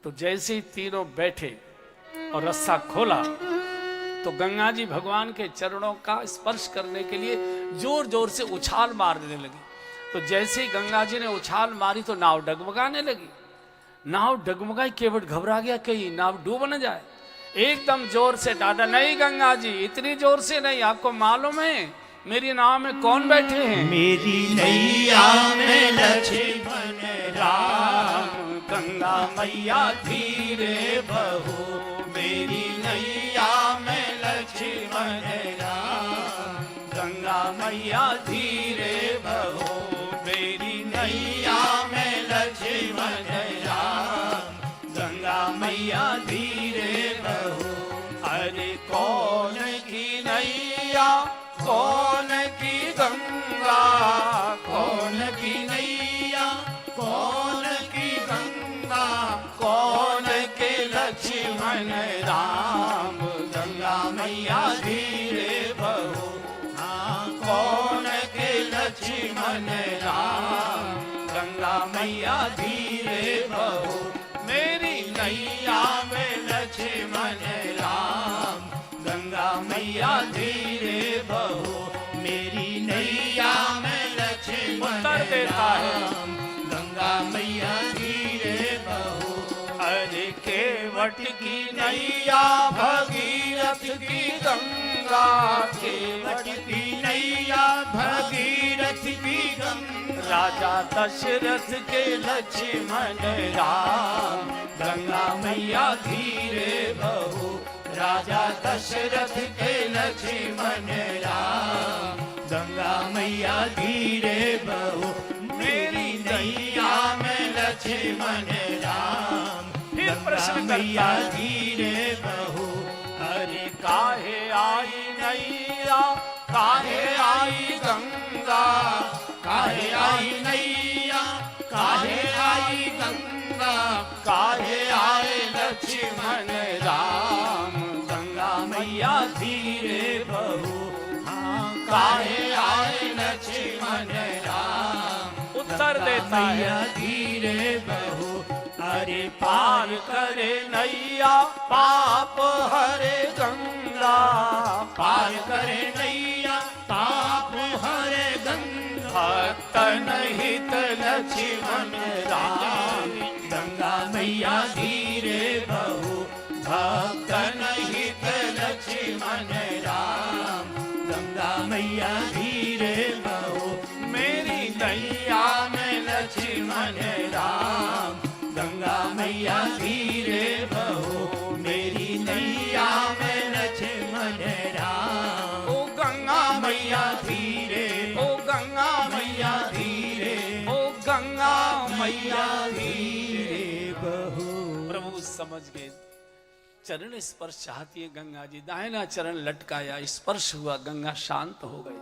तो जैसे ही तीनों बैठे और रस्सा खोला तो गंगा जी भगवान के चरणों का स्पर्श करने के लिए जोर जोर से उछाल मारने लगी। तो जैसे ही गंगा जी ने उछाल मारी तो नाव डगमगाने लगी। नाव डगमगाई, केवट घबरा गया कहीं नाव डूब न जाए। एकदम जोर से डांटा, नहीं गंगा जी इतनी जोर से नहीं, आपको मालूम है मेरी नाव में कौन बैठे हैं? मेरी नैया में लक्ष्मण राम, गंगा मैया धीरे बहो। मेरी नैया में लक्ष्मण राम, गंगा मैया धीरे बहो। मेरी नैया में लक्ष्मण राम, गंगा मैया धीरे बहो। अरे कौन की नैया, कौन की गंगा, कौन की नैया, कौन की गंगा, कौन के लक्ष्मण राम, गंगा मैया धीरे बहो। हाँ कौन के लक्ष्मण राम, गंगा मैया धीरे बहो। मेरी नैया में लक्ष्मण राम, गंगा मैया धीरे बहो। मेरी नैया में लक्ष्मण राम, गंगा मैया धीरे बहो। अरे केवट की नैया भगीरथ की गंगा, केवट की नैया भगीरथ की गंगा, राजा दशरथ के लक्ष्मण राम, गंगा मैया धीरे बहो। राजा दशरथ के लक्ष्मण राम, गंगा मैया धीरे बहो। मेरी नैया में लक्ष्मण राम, गंगा मैया धीरे बहो। अरे काहे आई नैया, काहे आई गंगा, काहे आई नैया, काहे आई गंगा, काहे आए लक्ष्मण राम, गंगा मैया धीरे बहो। हाँ काहे आए लक्ष्मण राम, उत्तर देता है धीरे बहो। अरे पार करे नैया, पाप हरे गंगा, पार करे नैया, पाप हरे गंगा, भक्त हित लक्ष्मण राम, गंगा मैया धीरे बहो। भक्त हित लक्ष्मण राम, गंगा मैया धीरे बहो। मेरी नैया में लक्ष्मण राम, गंगा मैया धीरे बहो। मेरी नैया में लक्ष्मण राम, ओ गंगा मैया धीरे, ओ गंगा मैया धीरे, ओ गंगा मैया धीरे बहो। प्रभु समझ गए, चरण स्पर्श चाहती है गंगा जी, दाहिना चरण लटकाया, स्पर्श हुआ, गंगा शांत हो गई।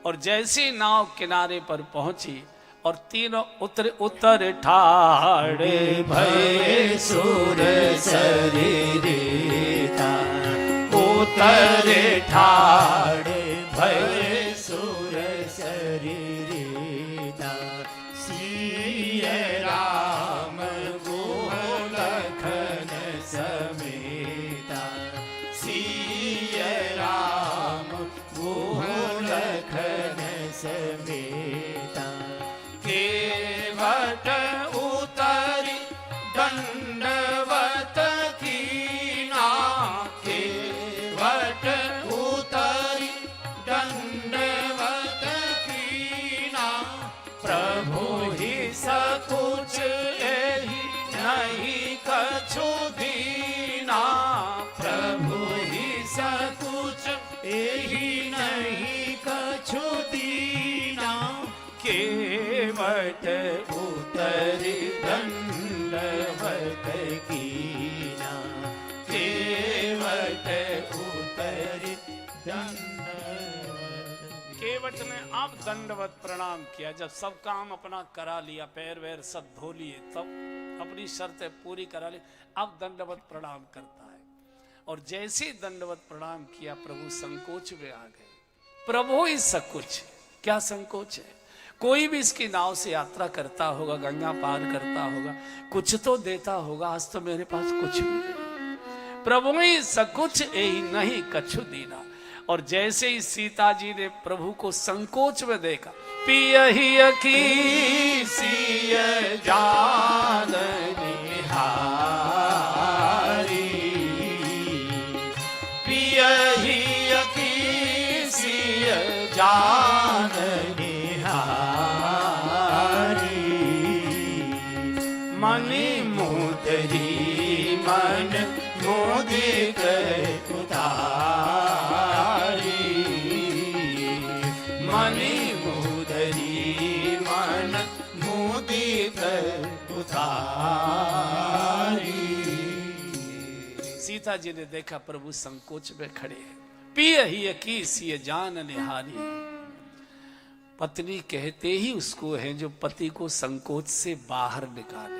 और जैसी नाव किनारे पर पहुंची और तीनों उतर ठाड़े भय सुर शरीरिता, उतर ठाड़े भय सुर शरीरिता। सिय राम गुह लखन समेता, सिय राम गुह लखन समेता। केवट उतरी दंडवत कीना, केवट उतरी दंडवत कीना। प्रभु ही सकुच एहि नहीं कछु दीना, प्रभु ही सकुच एहि नहीं कछु दीना। केवट उतरी दंडवत कीना, केवट उतरी दंडवत। केवट ने अब दंडवत प्रणाम किया। जब सब काम अपना करा लिया, पैर वैर सब धो लिए, तब अपनी शर्तें पूरी करा ली, अब दंडवत प्रणाम करता है। और जैसे ही दंडवत प्रणाम किया, प्रभु संकोच में आ गए। प्रभु ही सकुच, क्या संकोच है? कोई भी इसकी नाव से यात्रा करता होगा, गंगा पार करता होगा, कुछ तो देता होगा। आज तो मेरे पास कुछ भी नहीं, प्रभु ही सकुछ यही नहीं कछु दीना। और जैसे ही सीता जी ने प्रभु को संकोच में देखा, पियहि की सिय जान निहारी, पियहि की सिय जान निहारी, मनि मुदरी मन मुदित उतारी, मनि मुदरी मन मुदित उतारी। सीता जी ने देखा प्रभु संकोच में खड़े हैं। पियहि की सिय जान निहारी, पत्नी कहते ही उसको है जो पति को संकोच से बाहर निकाले।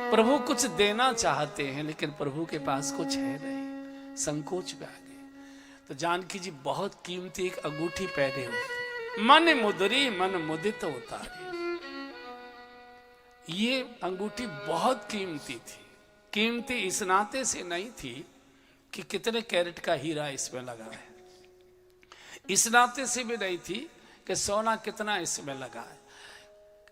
प्रभु कुछ देना चाहते हैं लेकिन प्रभु के पास कुछ है नहीं, संकोच में आ गए। तो जानकी जी बहुत कीमती एक अंगूठी पहने हुए थे, मन मुदरी मन मुदित उतारी। ये अंगूठी बहुत कीमती थी। कीमती इस नाते से नहीं थी कि कितने कैरेट का हीरा इसमें लगा है, इस नाते से भी नहीं थी कि सोना कितना इसमें लगा है।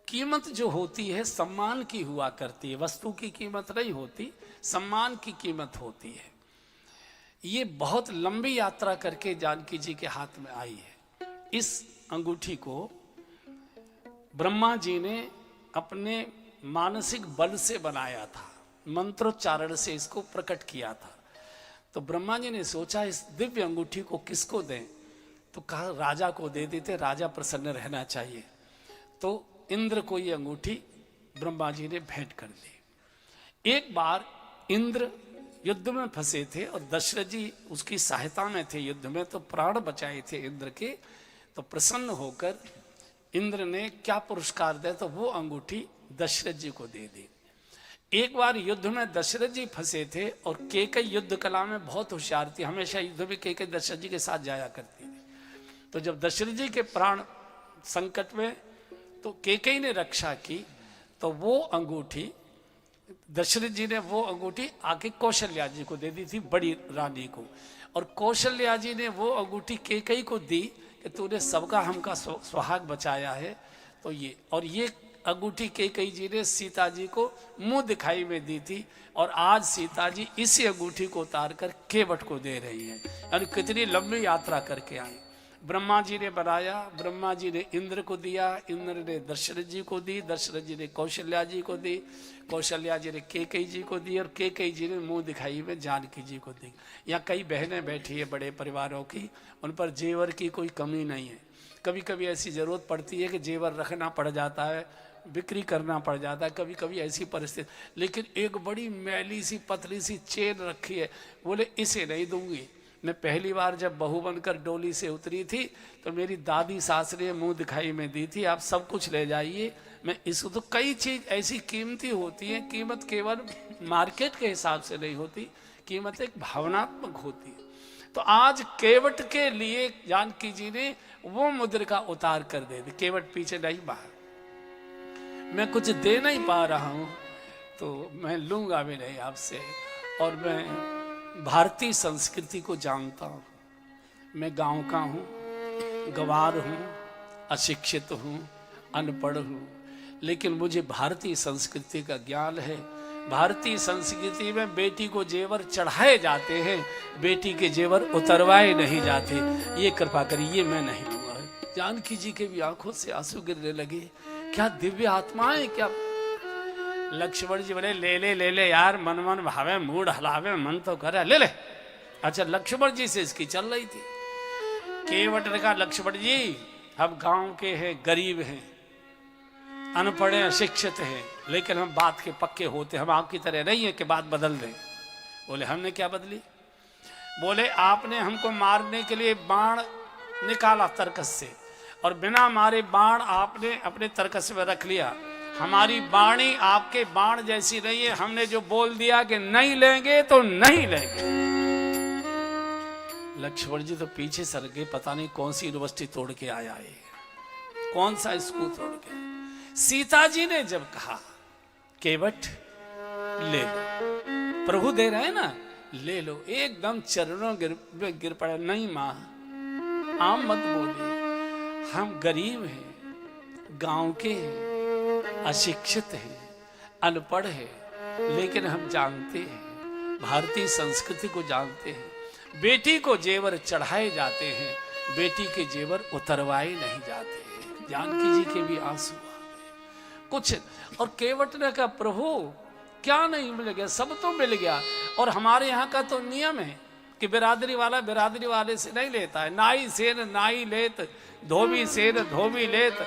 कीमत जो होती है सम्मान की हुआ करती है, वस्तु की कीमत नहीं होती, सम्मान की कीमत होती है। ये बहुत लंबी यात्रा करके जानकी जी के हाथ में आई है। इस अंगूठी को ब्रह्मा जी ने अपने मानसिक बल से बनाया था, मंत्रोच्चारण से इसको प्रकट किया था। तो ब्रह्मा जी ने सोचा इस दिव्य अंगूठी को किसको दें, तो कहा राजा को दे देते, राजा प्रसन्न रहना चाहिए। तो इंद्र को ये अंगूठी ब्रह्मा जी ने भेंट कर दी। एक बार इंद्र युद्ध में फंसे थे और दशरथ जी उसकी सहायता में थे युद्ध में, तो प्राण बचाए थे इंद्र के। तो प्रसन्न होकर इंद्र ने क्या पुरस्कार दिया, तो वो अंगूठी दशरथ जी को दे दी। एक बार युद्ध में दशरथ जी फंसे थे और कैकेयी युद्ध कला में बहुत होशियार थी, हमेशा युद्ध में कैकेयी दशरथ जी के साथ जाया करती थी। तो जब दशरथ जी के प्राण संकट में, तो कैकेयी ने रक्षा की, तो वो अंगूठी दशरथ जी ने वो अंगूठी आके कौशल्या जी को दे दी थी, बड़ी रानी को। और कौशल्या जी ने वो अंगूठी कैकेयी को दी कि तूने सबका हमका सुहाग बचाया है। तो ये और ये अंगूठी कैकेयी जी ने सीता जी को मुंह दिखाई में दी थी, और आज सीता जी इसी अंगूठी को उतार कर केवट को दे रही हैं। यानी कितनी लंबी यात्रा करके आई। ब्रह्मा जी ने बनाया, ब्रह्मा जी ने इंद्र को दिया, इंद्र ने दशरथ जी को दी, दशरथ जी ने कौशल्या जी को दी, कौशल्या जी ने कैकेयी जी को दी, और कैकेयी जी ने मुंह दिखाई में जानकी जी को दी। यहाँ कई बहनें बैठी है बड़े परिवारों की, उन पर जेवर की कोई कमी नहीं है। कभी कभी ऐसी जरूरत पड़ती है कि जेवर रखना पड़ जाता है, बिक्री करना पड़ जाता है, कभी कभी ऐसी परिस्थिति। लेकिन एक बड़ी मैली सी पतली सी चेन रखी है, बोले इसे नहीं दूंगी। मैं पहली बार जब बहू बनकर डोली से उतरी थी तो मेरी दादी सास ने मुंह दिखाई में दी थी, आप सब कुछ ले जाइए, मैं इसको। तो कई चीज ऐसी कीमती होती है, कीमत केवल मार्केट के हिसाब से नहीं होती, कीमत एक भावनात्मक होती है। तो आज केवट के लिए जानकी जी ने वो मुद्रिका उतार कर दे दी। केवट पीछे नहीं बाहर, मैं कुछ दे नहीं पा रहा हूं तो मैं लूंगा भी नहीं आपसे। और मैं भारतीय संस्कृति को जानता हूं, मैं गांव का हूं, गंवार हूं, अशिक्षित हूं, अनपढ़ हूं, लेकिन मुझे भारतीय संस्कृति का ज्ञान है। भारतीय संस्कृति में बेटी को जेवर चढ़ाए जाते हैं, बेटी के जेवर उतरवाए नहीं जाते। ये कृपा करिए, मैं नहीं लूंगा। जानकी जी के भी आंखों से आंसू गिरने लगे। क्या दिव्य आत्माएं, क्या लक्ष्मण जी बोले ले ले ले ले यार, मन मन भावे मूड हलावे, मन तो करे, ले ले। अच्छा, लक्ष्मण जी से इसकी चल रही थी। केवट ने कहा लक्ष्मण जी हम गांव के हैं, गरीब हैं, अनपढ़ हैं, अशिक्षित हैं, लेकिन हम बात के पक्के होते, हम आपकी तरह नहीं है कि बात बदल दें। बोले हमने क्या बदली? बोले आपने हमको मारने के लिए बाण निकाला तरकस से, और बिना मारे बाण आपने अपने तरकस में रख लिया। हमारी बाणी आपके बाण जैसी नहीं है, हमने जो बोल दिया कि नहीं लेंगे तो नहीं लेंगे। लक्ष्मण जी तो पीछे सर गए, पता नहीं कौन सी यूनिवर्सिटी तोड़ के आया है। कौन सा इसको तोड़ के? सीता जी ने जब कहा केवट ले लो, प्रभु दे रहे हैं ना, ले लो, एकदम चरणों गिर पड़ा। नहीं माँ, आप मत बोलिए, हम गरीब हैं, गांव के हैं, अशिक्षित हैं, अनपढ़ हैं, लेकिन हम जानते हैं, भारतीय संस्कृति को जानते हैं। बेटी को जेवर चढ़ाए जाते हैं, बेटी के जेवर उतरवाए नहीं जाते हैं। जानकी जी के भी आंसू आ गए कुछ। और केवट ने कहा प्रभु क्या नहीं मिल गया, सब तो मिल गया। और हमारे यहाँ का तो नियम है कि बिरादरी वाला बिरादरी वाले से नहीं लेता है, नाई सेन नाई लेत, धोबी सेन धोबी लेत।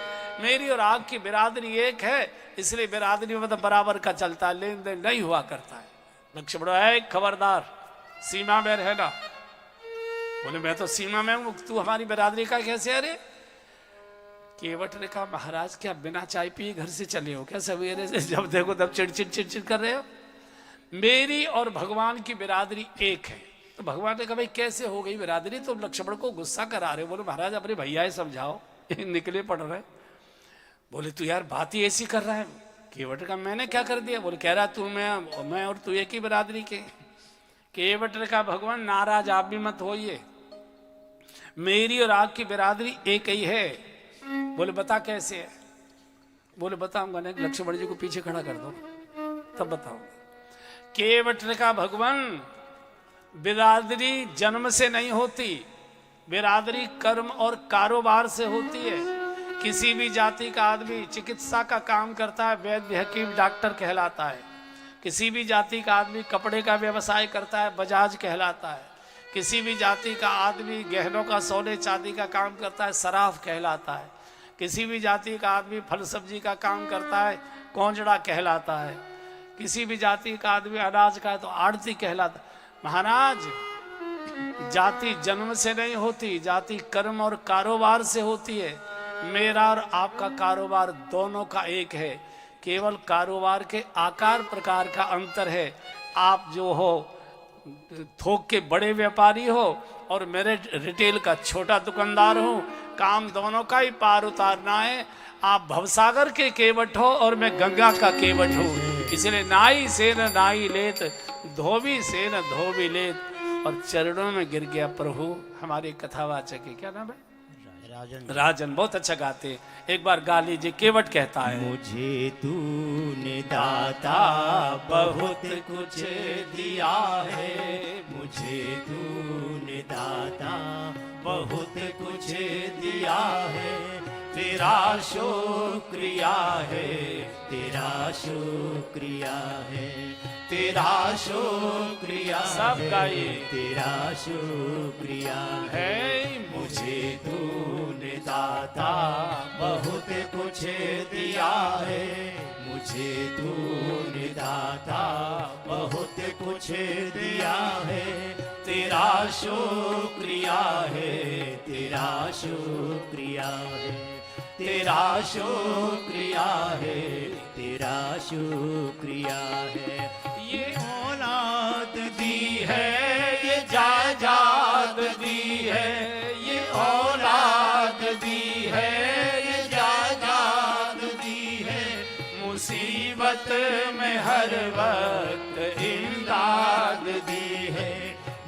मेरी और आपकी बिरादरी एक है, इसलिए बिरादरी में मतलब बराबर का चलता है, लेन देन नहीं हुआ करता है। लक्ष्मण है खबरदार, सीमा में रहना। बोले मैं तो सीमा में हूं, तू हमारी बिरादरी का कैसे? अरे केवट ने कहा महाराज क्या बिना चाय पिए घर से चले हो क्या? सवेरे से जब देखो तब चिड़चिड़ कर रहे हो। मेरी और भगवान की बिरादरी एक है। तो भगवान ने कहा भाई कैसे हो गई बिरादरी? तो लक्ष्मण को गुस्सा करा रहे हो। बोले महाराज अपने भैया समझाओ, निकले पड़ रहे। बोले तू यार बात ही ऐसी कर रहा है। केवट का मैंने क्या कर दिया? बोले कह रहा तू मैं और तू एक ही बिरादरी के। केवट ने कहा भगवान नाराज आप भी मत होइए, मेरी और आपकी बिरादरी एक ही है। बोले बता कैसे है? बोले बताऊंगा ना, लक्ष्मण जी को पीछे खड़ा कर दो तब बताऊंगा। केवट ने कहा भगवान बिरादरी जन्म से नहीं होती, बिरादरी कर्म और कारोबार से होती है। किसी भी जाति का आदमी चिकित्सा का काम करता है, वैद्य हकीम डॉक्टर कहलाता है। किसी भी जाति का आदमी कपड़े का व्यवसाय करता है, बजाज कहलाता है। किसी भी जाति का आदमी गहनों का सोने चांदी का काम करता है, सराफ कहलाता है। किसी भी जाति का आदमी फल सब्जी का काम करता है, कौंजड़ा कहलाता है। किसी भी जाति का आदमी अनाज का है तो आड़ती कहलाता है। महाराज जाति जन्म से नहीं होती, जाति कर्म और कारोबार से होती है। मेरा और आपका कारोबार दोनों का एक है, केवल कारोबार के आकार प्रकार का अंतर है। आप जो हो थोक के बड़े व्यापारी हो और मेरे रिटेल का छोटा दुकानदार हूँ, काम दोनों का ही पार उतारना है। आप भवसागर के केवट हो और मैं गंगा का केवट हूँ, इसलिए नाई से न नाई लेत, धोबी से न धोबी लेत। और चरणों में गिर गया प्रभु। हमारे कथावाचक है, क्या नाम है? राजन। बहुत अच्छा गाते हैं, एक बार गा लीजिए। केवट कहता है मुझे तूने दाता बहुत कुछ दिया है, मुझे तूने दाता बहुत कुछ दिया है। तेरा शुक्रिया है, तेरा शुक्रिया है, तेरा शुक्रिया सब गाइए। तेरा शुक्रिया है। मुझे तूने दाता बहुत कुछ दिया है, मुझे तूने दाता बहुत कुछ दिया है। तेरा शुक्रिया है, तेरा शुक्रिया है, तेरा शुक्रिया है, तेरा शुक्रिया है। ये औलाद दी है, ये जायदाद दी है, ये औलाद दी है, ये जायदाद दी है। मुसीबत में हर वक्त इमदाद दी है,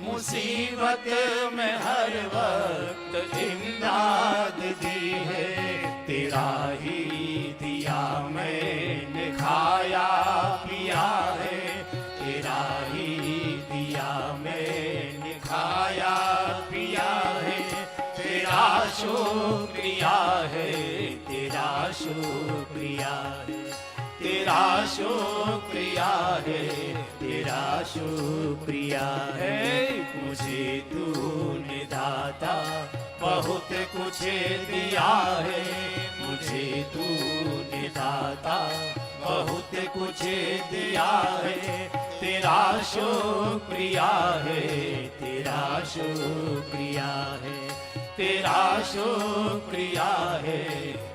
मुसीबत में हर वक्त इमदाद दी है। तेरा ही दिया मैंने खाया पिया है, तेरा ही दिया मैंने खाया पिया है। तेरा शुक्रिया है, तेरा शुक्रिया है, तेरा शुक्रिया है, तेरा शुक्रिया है। मुझे तूने दाता बहुत कुछ दिया है, मुझे तूने दाता बहुत कुछ दिया है। तेरा शुक्रिया है, तेरा शुक्रिया है, तेरा शुक्रिया है,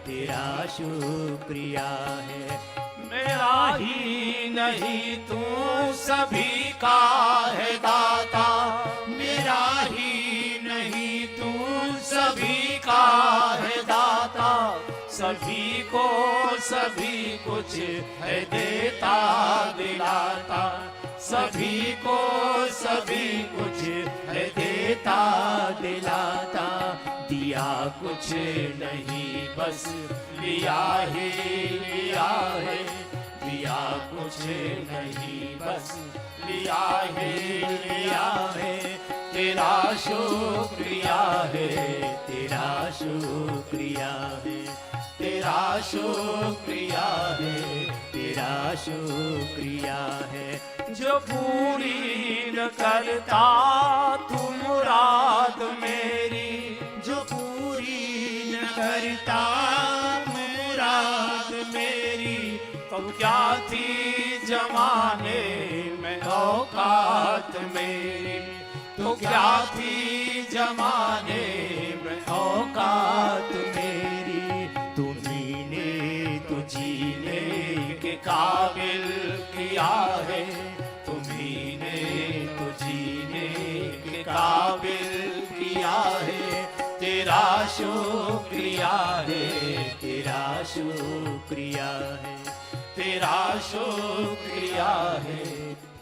तेरा शुक्रिया है। मेरा ही नहीं तू सभी का है दाता, मेरा ही नहीं तू सभी का है दाता। सभी को सभी कुछ है देता दिलाता, सभी को सभी कुछ है देता दिलाता, दिया कुछ नहीं बस लिया ही लिया है, दिया कुछ नहीं बस लिया ही लिया है, तेरा शुक्रिया है, तेरा शुक्रिया है, तेरा शुक्रिया है, तेरा शुक्रिया है, जो पूरी न करता तू मुराद मेरी, जो पूरी न करता मुराद मेरी, तो क्या थी जमाने में औकात मेरी, तो क्या थी जमाने में औकात मेरी, तुम्ही ने तो जीने के काबिल किया है, तुम्ही ने तो जीने के काबिल किया है, तेरा शुक्रिया है, तेरा शुक्रिया है, तेरा शुक्रिया है,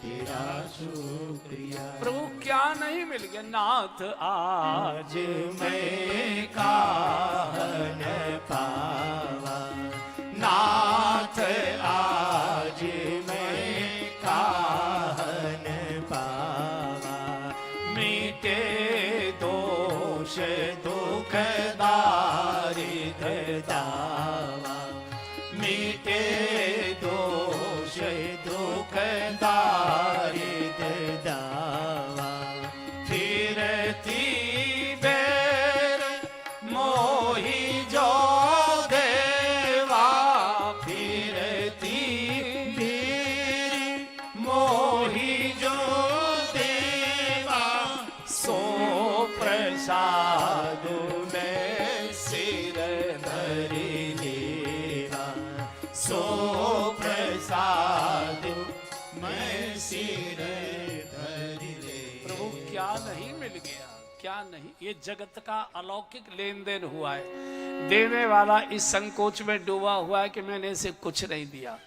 तेरा शुक्रिया। प्रभु क्या नहीं मिल गया? नाथ आज मैं काहन पावा, नाथ आज मैं काहन पावा, मीटे दोष दुख दारिद्र दावा, मीटे दोष दुख दारिद्र दावा, फिरती बेर मोही जो देवा, फिरती बेर मोही जो देवा, सो प्रसाद में सिर धरि लेवा, सो प्रसाद मैं सिर धरि ले। प्रभु क्या नहीं मिल गया? क्या नहीं? ये जगत का अलौकिक लेन देन हुआ है। देने वाला इस संकोच में डूबा हुआ है कि मैंने इसे कुछ नहीं दिया,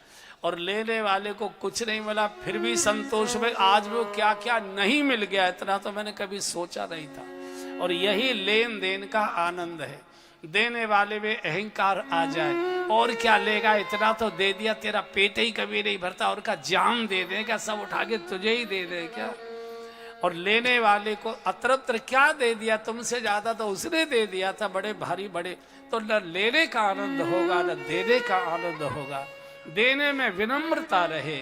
और लेने वाले को कुछ नहीं मिला फिर भी संतोष में। आज वो क्या क्या नहीं मिल गया, इतना तो मैंने कभी सोचा नहीं था। और यही लेन देन का आनंद है। देने वाले में अहंकार आ जाए, और क्या लेगा, इतना तो दे दिया, तेरा पेट ही कभी नहीं भरता, और का जान दे दे क्या, सब उठा के तुझे ही दे दे क्या। और लेने वाले को अतरत्र क्या दे दिया, तुमसे ज्यादा तो उसने दे दिया था, बड़े भारी बड़े। तो न लेने का आनंद होगा न देने का आनंद होगा। देने में विनम्रता रहे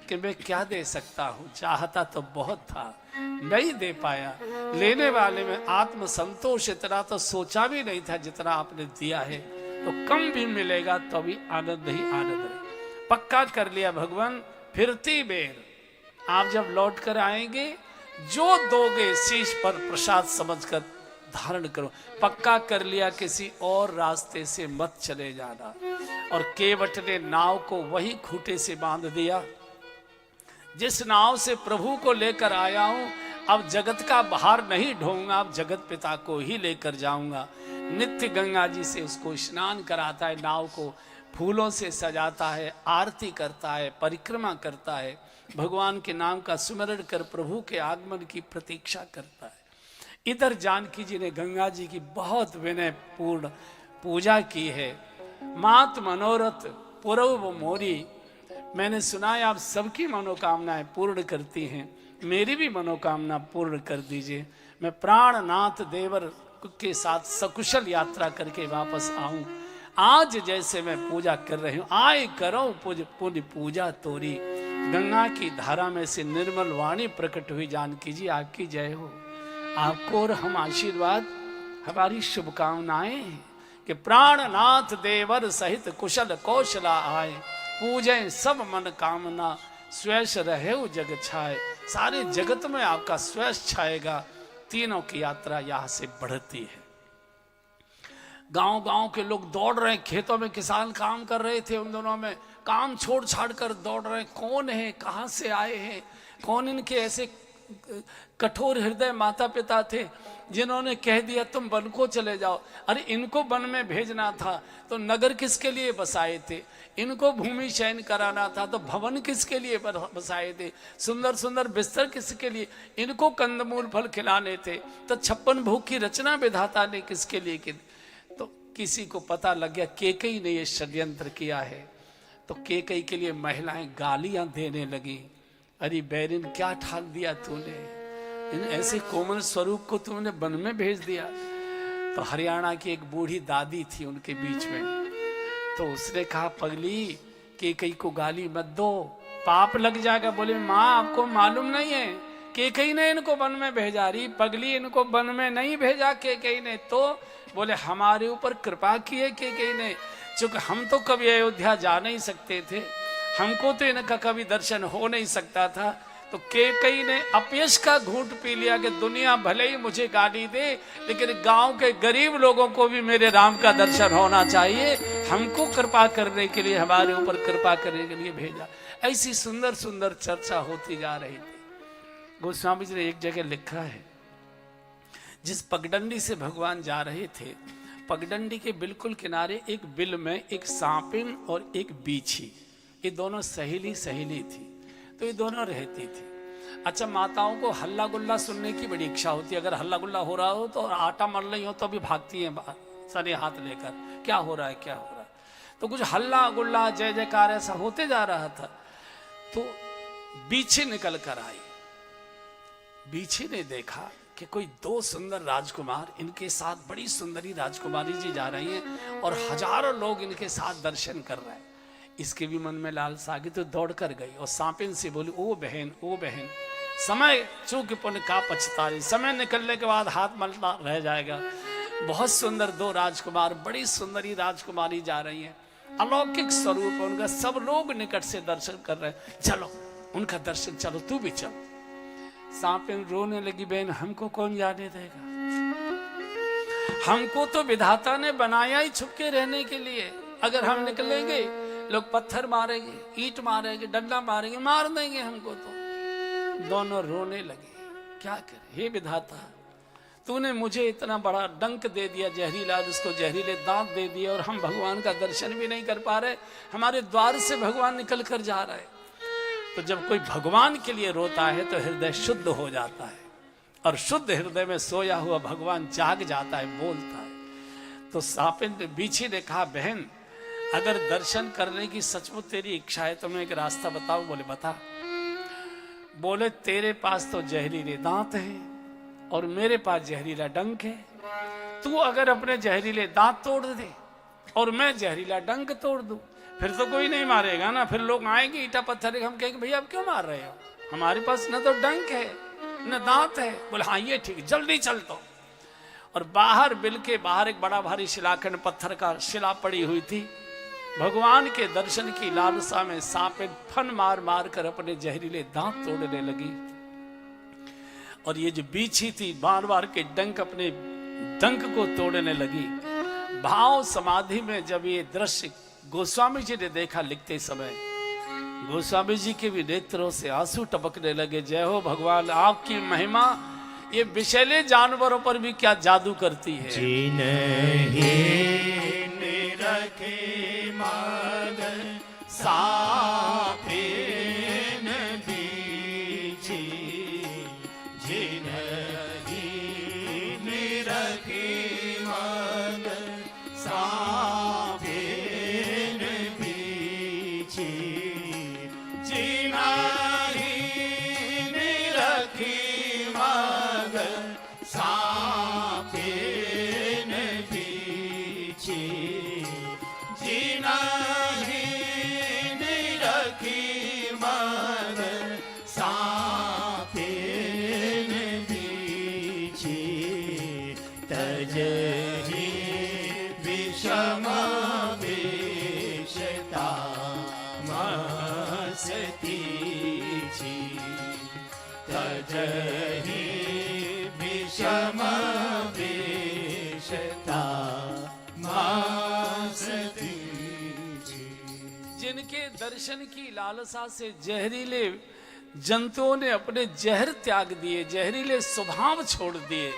कि मैं क्या दे सकता हूँ, चाहता तो बहुत था, नहीं दे पाया। लेने वाले में आत्म संतोष इतना तो सोचा भी नहीं था जितना आपने दिया है। तो कम भी मिलेगा तो भी आनंद ही आनंद है। पक्का कर लिया भगवान, फिरती बेर आप जब लौट कर आएंगे, जो दोगे शीश पर प्रसाद समझकर धारण करो। पक्का कर लिया किसी और रास्ते से मत चले जाना। और केवट ने नाव को वही खूंटे से बांध दिया जिस नाव से प्रभु को लेकर आया हूं। अब जगत का बाहर नहीं ढोऊंगा, अब जगत पिता को ही लेकर जाऊंगा। नित्य गंगा जी से उसको स्नान कराता है, नाव को फूलों से सजाता है, आरती करता है, परिक्रमा करता है, भगवान के नाम का स्मरण कर प्रभु के आगमन की प्रतीक्षा करता है। इधर जानकी जी ने गंगा जी की बहुत विनय पूर्ण पूजा की है। मात मनोरथ पुरव मोरी, मैंने सुना है आप सबकी मनोकामनाएं पूर्ण करती हैं, मेरी भी मनोकामना पूर्ण कर दीजिए। मैं प्राणनाथ देवर के साथ सकुशल यात्रा करके वापस आऊं। आज जैसे मैं पूजा कर रही हूं, आए करो पुण्य पूजा तोरी। गंगा की धारा में से निर्मल वाणी प्रकट हुई। जानकी जी आपकी जय हो। आपको और हम आशीर्वाद, हमारी शुभकामनाएं कि प्राणनाथ देवर सहित कुशल कौशला आए। पूजें सब मन कामना, स्वैश रहे जग छाए। सारे जगत में आपका स्वैश छाएगा। तीनों की यात्रा यहां से बढ़ती है। गांव गांव के लोग दौड़ रहे हैं, खेतों में किसान काम कर रहे थे, उन दोनों में काम छोड़ छाड़ कर दौड़ रहे हैं। कौन है, कहां से आए हैं, कौन इनके ऐसे कठोर हृदय माता पिता थे जिन्होंने कह दिया तुम वन को चले जाओ। अरे इनको वन में भेजना था तो नगर किसके लिए बसाए थे? इनको भूमि शयन कराना था तो भवन किसके लिए बसाए थे? सुंदर सुंदर बिस्तर किसके लिए? इनको कंदमूल फल खिलाने थे तो 56 भोग की रचना विधाता ने किसके लिए की? तो किसी को पता लग गया केकई ने ये षड्यंत्र किया है, तो केकई के लिए महिलाएं गालियां देने लगी। अरे बैरिन क्या ठाल दिया तूने, इन ऐसे कोमल स्वरूप को तूने वन में भेज दिया। तो हरियाणा की एक बूढ़ी दादी थी उनके बीच में, तो उसने कहा पगली केकई को गाली मत दो, पाप लग जाएगा। बोले माँ आपको मालूम नहीं है केकई ने इनको वन में भेजा। रही पगली इनको वन में नहीं भेजा केकई ने, तो बोले हमारे ऊपर कृपा की है केकई ने, चूंकि हम तो कभी अयोध्या जा नहीं सकते थे, हमको तो इनका कभी दर्शन हो नहीं सकता था। तो केकई ने अपयश का घूंट पी लिया कि दुनिया भले ही मुझे गाली दे लेकिन गांव के गरीब लोगों को भी मेरे राम का दर्शन होना चाहिए, हमको कृपा करने के लिए, हमारे ऊपर कृपा करने के लिए भेजा। ऐसी सुंदर सुंदर चर्चा होती जा रही थी। गोस्वामी जी ने एक जगह लिखा है, जिस पगडंडी से भगवान जा रहे थे, पगडंडी के बिल्कुल किनारे एक बिल में एक सांपिन और एक बीछी, ये दोनों सहेली थी, तो ये दोनों रहती थी। अच्छा, माताओं को हल्ला गुल्ला सुनने की बड़ी इच्छा होती है। अगर हल्ला गुल्ला हो रहा हो तो आटा मल रही हो तो भी भागती है सरे हाथ लेकर, क्या हो रहा है क्या हो रहा है। तो कुछ हल्ला गुल्ला जय जयकार ऐसा होते जा रहा था। तो बीछी निकल कर आई। बीछी ने देखा कि कोई 2 सुंदर राजकुमार इनके साथ, बड़ी सुंदरी राजकुमारी जी जा रही हैं और हजारों लोग इनके साथ दर्शन कर रहे हैं। इसके भी मन में लालसा आ गई तो दौड़ कर गई और सांपिन से बोली ओ बहन समय चूक पुण्य का पछतारी, समय निकलने के बाद हाथ मलता रह जाएगा। बहुत सुंदर 2 राजकुमार, बड़ी सुंदरी राजकुमारी जा रही हैं, अलौकिक स्वरूप उनका, सब लोग निकट से दर्शन कर रहे हैं, चलो उनका दर्शन, चलो तू भी चल। सांपिन रोने लगी, बहन हमको कौन जाने देगा, हमको तो विधाता ने बनाया ही छुपके रहने के लिए, अगर हम निकलेंगे लोग पत्थर मारेंगे, ईंट मारेंगे, डंडा मारेंगे, मार देंगे हमको। तो दोनों रोने लगे, क्या करे हे विधाता, तूने मुझे इतना बड़ा डंक दे दिया जहरीला, उसको जहरीले दांत दे दिए और हम भगवान का दर्शन भी नहीं कर पा रहे, हमारे द्वार से भगवान निकल कर जा रहा है। तो जब कोई भगवान के लिए रोता है तो हृदय शुद्ध हो जाता है, और शुद्ध हृदय में सोया हुआ भगवान जाग जाता है, बोलता है। तो सांपिन बीछी ने कहा बहन अगर दर्शन करने की सचमुच तेरी इच्छा है तो मैं एक रास्ता बताऊं। बोले बता। बोले तेरे पास तो जहरीले दांत हैं और मेरे पास जहरीला डंक है, तू अगर अपने जहरीले दांत तोड़ दे और मैं जहरीला डंक तोड़ दूं, फिर तो कोई नहीं मारेगा ना, फिर लोग आएंगे ईटा पत्थर, हम कहेंगे भैया आप क्यों मार रहे हो, हमारे पास न तो डंक है न दांत है। बोले हाँ ये ठीक, जल्दी चल। तो और बाहर बिल के बाहर एक बड़ा भारी शिलाखंड पत्थर का शिला पड़ी हुई थी। भगवान के दर्शन की लालसा में सांपें फन मार मार कर अपने जहरीले दांत तोड़ने लगी, और ये जो बीछी थी बार बार के डंक अपने डंक को तोड़ने लगी। भाव समाधि में जब ये दृश्य गोस्वामी जी ने देखा लिखते समय, गोस्वामी जी के भी नेत्रों से आंसू टपकने लगे। जय हो भगवान, आपकी महिमा ये विषैले जानवरों पर भी क्या जादू करती है। रखे मगर सांपिन बीछी, जिन्हीं रखे मगर सांपिन बीछी, जिन्हीं रखे मगर सांपिन बीछी, विषम विषता मस्ती, तजहि विषम विषता मस्ती। जिनके दर्शन की लालसा से जहरीले जंतुओं ने अपने जहर त्याग दिए, जहरीले स्वभाव छोड़ दिए,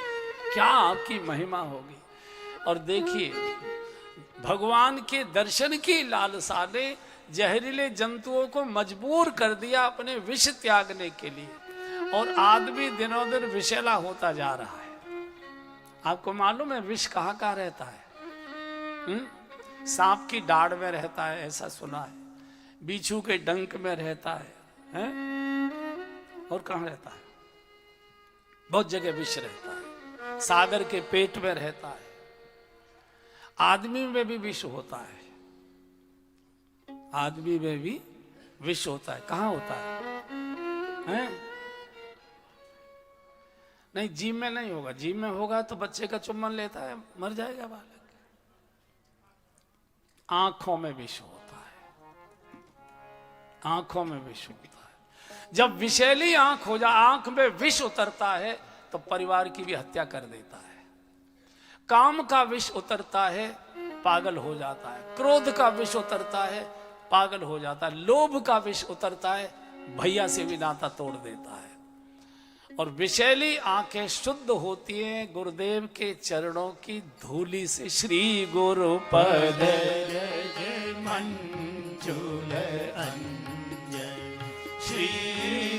क्या आपकी महिमा होगी। और देखिए, भगवान के दर्शन की लालसा ने जहरीले जंतुओं को मजबूर कर दिया अपने विष त्यागने के लिए, और आदमी दिनों दिन विषैला होता जा रहा है। आपको मालूम है विष कहाँ कहाँ रहता है? सांप की दाढ़ में रहता है, ऐसा सुना है, बिच्छू के डंक में रहता है? और कहाँ रहता है? बहुत जगह विष रहता है, सागर के पेट में रहता है, आदमी में भी विष होता है, आदमी में भी विष होता है। कहाँ होता है? नहीं, जीभ में नहीं होगा, जीभ में होगा तो बच्चे का चुम्बन लेता है, मर जाएगा बालक। आंखों में विष होता है, आंखों में विष होता है। जब विषैली आंख हो जाए, आंख में विष उतरता है तो परिवार की भी हत्या कर देता है। काम का विष उतरता है, पागल हो जाता है। क्रोध का विष उतरता है, पागल हो जाता है। लोभ का विष उतरता है, भैया से भी नाता तोड़ देता है। और विषैली आंखें शुद्ध होती हैं गुरुदेव के चरणों की धूलि से। श्री गुरु पद मंजुल अंजन, श्री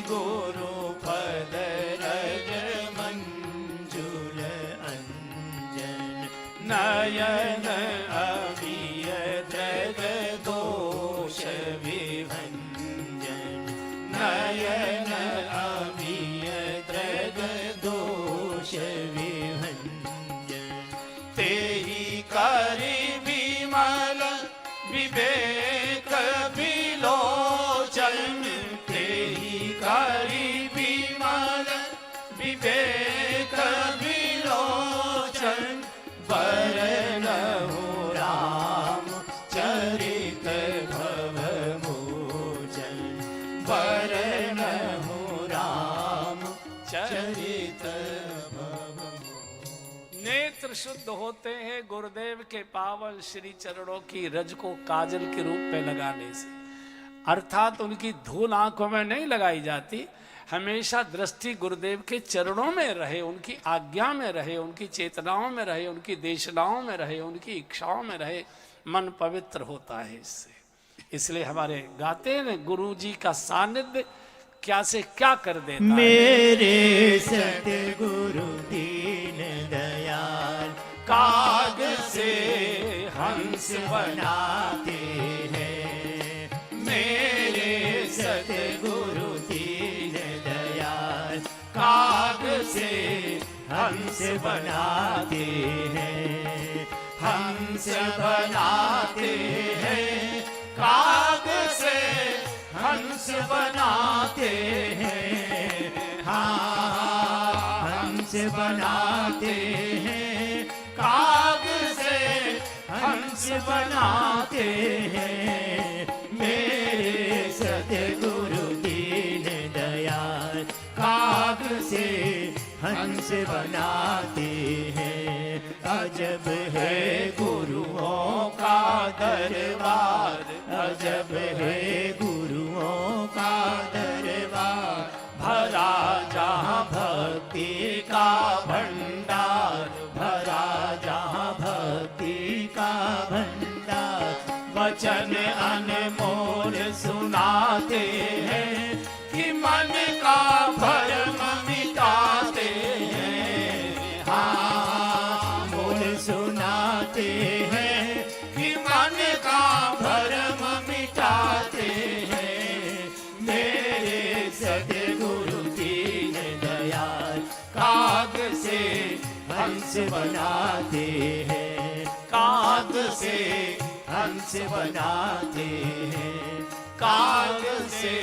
गुरु पद रज मंजुल अंजन, नयन अभिय द्रग दोष विभंजन, नयन अभिय द्रग दोष विभंजन, तेहि करि विमल विवेक विलोचन, तेहि करि विमल विवेक विलोचन, वरनहु राम चरित भव मोचन, वरनहु राम चरित भव मोचन। नेत्र शुद्ध होते हैं गुरुदेव के पावन श्री चरणों की रज को काजल के रूप में लगाने से। अर्थात उनकी धूल आंखों में नहीं लगाई जाती, हमेशा दृष्टि गुरुदेव के चरणों में रहे, उनकी आज्ञा में रहे, उनकी चेतनाओं में रहे, उनकी देशनाओं में रहे, उनकी इच्छाओं में रहे, मन पवित्र होता है इससे। इसलिए हमारे गाते हैं, गुरु जी का सानिध्य क्या से क्या कर देता है। मेरे सतगुरु दीन दयाल काग से हंस बनाते हैं, मेरे सतगुरु दीन दयाल काग से हंस बनाते हैं, हंस बनाते हैं, काग से हंस बनाते हैं, हाँ हंस बनाते हैं, काग से हंस बनाते हैं, मेरे सतगुरु दीन दयाल काग से हंस बनाते हैं। अजब है गुरुओं का दरबार, अजब है गुरुओं का दरबार, भरा जहाँ भक्ति का भंडार, भरा जहाँ भक्ति का भंडार, वचन अनमोल सुनाते हैं कि मन का भरम मिटाते हैं, हाँ मोल सुनाते हैं कि मन का भरम मिटाते हैं, मेरे सतगुरु दीन दयाल काग से हंस बनाते हैं, काग से हंस बनाते हैं, काग से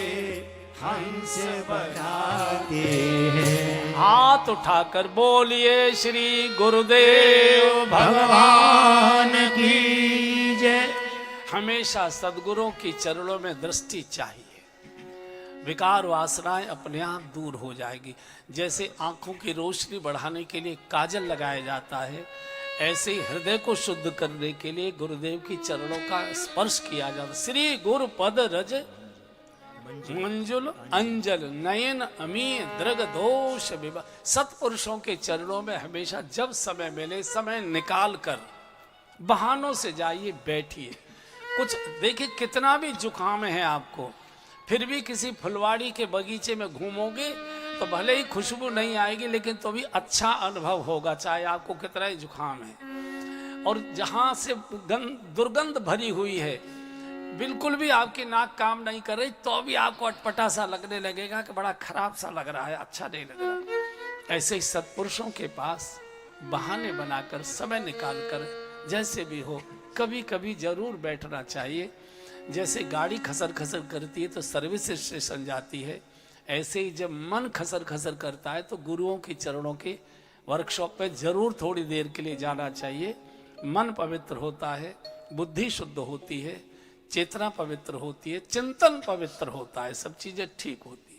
हंस बनाते हैं। हाथ उठाकर बोलिए श्री गुरुदेव भगवान की जय। हमेशा सद्गुरुओं की चरणों में दृष्टि चाहिए, विकार वासनाएं अपने आप दूर हो जाएगी। जैसे आंखों की रोशनी बढ़ाने के लिए काजल लगाया जाता है, ऐसे ही हृदय को शुद्ध करने के लिए गुरुदेव की चरणों का स्पर्श किया जाता। श्री गुरु पद रज मंजुल अंजल नयन अमीय दृग दोष विभा। सत्पुरुषों के चरणों में हमेशा जब समय मिले समय निकाल कर बहानों से जाइए, बैठिए। कुछ देखिए, कितना भी जुकाम है आपको, फिर भी किसी फुलवाड़ी के बगीचे में घूमोगे तो भले ही खुशबू नहीं आएगी, लेकिन तो भी अच्छा अनुभव होगा, चाहे आपको कितना ही जुकाम है। और जहाँ से दुर्गंध भरी हुई है, बिल्कुल भी आपकी नाक काम नहीं कर रही, तो भी आपको अटपटा सा लगने लगेगा कि बड़ा खराब सा लग रहा है, अच्छा नहीं लग रहा। ऐसे ही सत्पुरुषों के पास बहाने बनाकर समय निकालकर जैसे भी हो कभी कभी जरूर बैठना चाहिए। जैसे गाड़ी खसर खसर करती है तो सर्विस स्टेशन जाती है, ऐसे ही जब मन खसर खसर करता है तो गुरुओं के चरणों के वर्कशॉप पे जरूर थोड़ी देर के लिए जाना चाहिए। मन पवित्र होता है, बुद्धि शुद्ध होती है, चेतना पवित्र होती है, चिंतन पवित्र होता है, सब चीजें ठीक होती है।